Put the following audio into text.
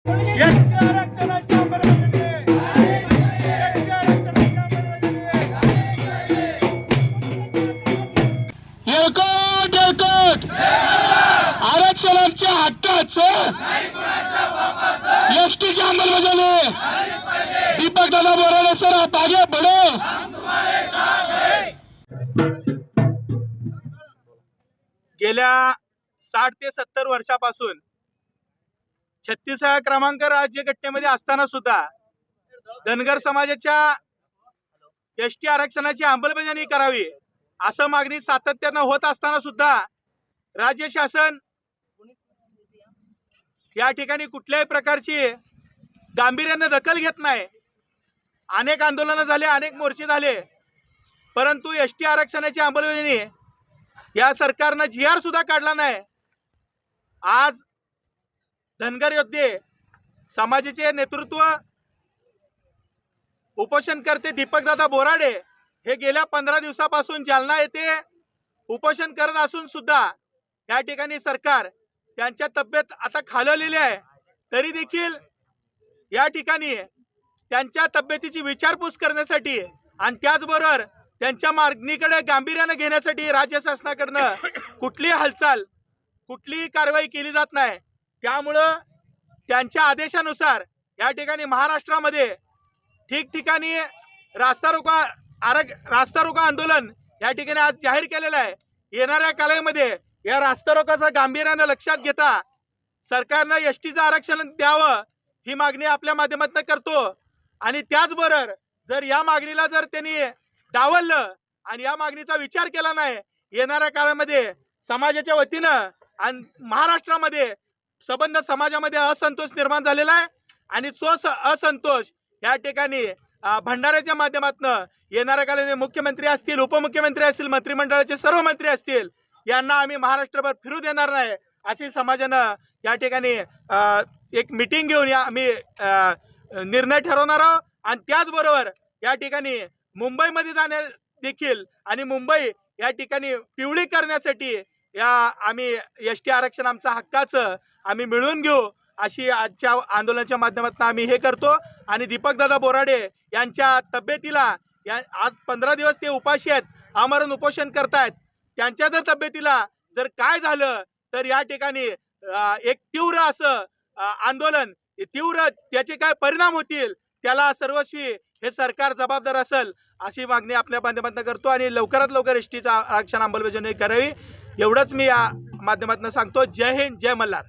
ST आरक्षणाची अंमलबजावणी ST आरक्षणाची अंमलबजावणी एकट एकट आरक्षणाच्या हक्काचं एसटीची अंमलबजावणी दीपक दादा बोराडे सर आप आगे बढ़ो। गेल्या 60 ते 70 वर्षापासून 36व्या क्रमांक राज्यघटनेमध्ये असताना सुद्धा धनगर समाजाच्या एसटी आरक्षणाची अंमलबजावणी करावी असं मागणी सातत्यानं होत असताना सुद्धा राज्य शासन या ठिकाणी कुठल्याही प्रकारची गांभीर्याने दखल घेत नाही। अनेक आंदोलनं झाले, अनेक मोर्चे झाले, परंतु एसटी आरक्षणाची अंमलबजावणी या सरकारनं GR सुद्धा काढला नाही। आज धनगर योद्धे समाजाचे नेतृत्व उपोषणकर्ते दीपकदादा बोराडे हे गेल्या 15 दिवसापासून जालना येथे उपोषण करत असून सुद्धा या ठिकाणी सरकार त्यांच्या तब्येत आता खालवलेली आहे, तरी देखील या ठिकाणी त्यांच्या तब्येतीची विचारपूस करण्यासाठी आणि त्याचबरोबर त्यांच्या मागणीकडे गांभीर्याने घेण्यासाठी राज्य शासनाकडनं कुठलीही हालचाल कुठलीही कारवाई केली जात नाही। त्यामुळं त्यांच्या आदेशानुसार या ठिकाणी महाराष्ट्रामध्ये ठिकठिकाणी रास्ता रोको आंदोलन या ठिकाणी आज जाहीर केलेलं आहे। येणाऱ्या काळामध्ये या रास्ता रोकोचा गांभीर्याने लक्षात घेता सरकारनं एसटीचं आरक्षण द्यावं ही मागणी आपल्या माध्यमातून करतो। आणि त्याचबरोबर जर या मागणीला जर त्यांनी डावललं आणि या मागणीचा विचार केला नाही, येणाऱ्या काळामध्ये समाजाच्या वतीनं आणि महाराष्ट्रामध्ये संबंध समाजामध्ये असंतोष निर्माण झालेला आहे आणि तो असंतोष या ठिकाणी भंडाऱ्याच्या माध्यमातून येणाऱ्या काळामध्ये मुख्यमंत्री असतील, उपमुख्यमंत्री असतील, मंत्रिमंडळाचे सर्व मंत्री असतील यांना आम्ही महाराष्ट्रभर फिरू देणार नाही अशी समाजानं या ठिकाणी एक मीटिंग घेऊन आम्ही निर्णय ठरवणार आहोत। आणि त्याचबरोबर या ठिकाणी मुंबईमध्ये जाण्या देखील आणि मुंबई या ठिकाणी पिवळी करण्यासाठी या आम्ही एसटी आरक्षण आमचं हक्काचं आम्ही मिळवून घेऊ अशी आजच्या आंदोलनाच्या माध्यमातून आम्ही हे करतो। आणि दीपकदादा बोराडे यांच्या तब्येतीला आज 15 दिवस ते उपाशी आहेत, आमरण उपोषण करतायत। त्यांच्या जर तब्येतीला जर काय झालं तर या ठिकाणी एक तीव्र असं आंदोलन, तीव्र त्याचे काय परिणाम होतील त्याला सर्वस्वी हे सरकार जबाबदार असेल अशी मागणी आपल्या माध्यमातून करतो। आणि लवकरात लवकर एसटीचं आरक्षण अंमलबजावणी करावी एवढंच मी या माध्यमातून सांगतो। जय हिंद, जय मल्हार।